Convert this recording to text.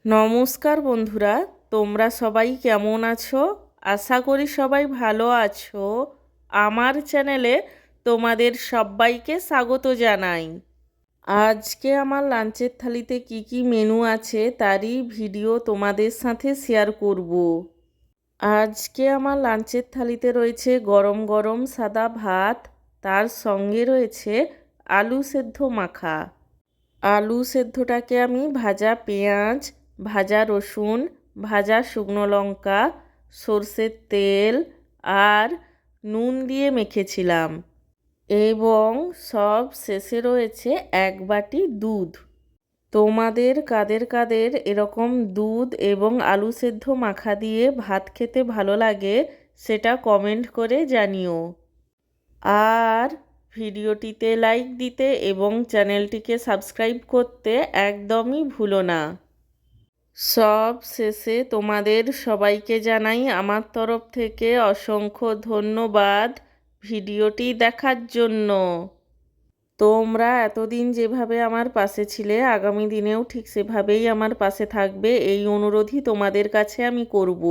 নমস্কার বন্ধুরা, তোমরা সবাই কেমন আছো? আশা করি সবাই ভালো আছো। আমার চ্যানেলে তোমাদের সবাইকে স্বাগত জানাই। আজকে আমার লাঞ্চের থালিতে কি কি মেনু আছে তারই ভিডিও তোমাদের সাথে শেয়ার করব। আজকে আমার লাঞ্চের থালিতে রয়েছে গরম গরম সাদা ভাত, তার সঙ্গে রয়েছে আলু সেদ্ধ মাখা। আলু সেদ্ধটাকে আমি ভাজা পেঁয়াজ, ভাজা রসুন, ভাজা শুকনো লঙ্কা, সর্ষের তেল আর নুন দিয়ে মেখেছিলাম এবং সব শেষে রয়েছে এক বাটি দুধ। তোমাদের কাদের কাদের এরকম দুধ এবং আলু সেদ্ধ মাখা দিয়ে ভাত খেতে ভালো লাগে সেটা কমেন্ট করে জানিও। আর ভিডিওটিতে লাইক দিতে এবং চ্যানেলটিকে সাবস্ক্রাইব করতে একদমই ভুলো না। সব শেষে তোমাদের সবাইকে জানাই আমার তরফ থেকে অসংখ্য ধন্যবাদ ভিডিওটি দেখার জন্য। তোমরা এতদিন যেভাবে আমার পাশে ছিলে আগামী দিনেও ঠিক সেভাবেই আমার পাশে থাকবে, এই অনুরোধই তোমাদের কাছে আমি করব।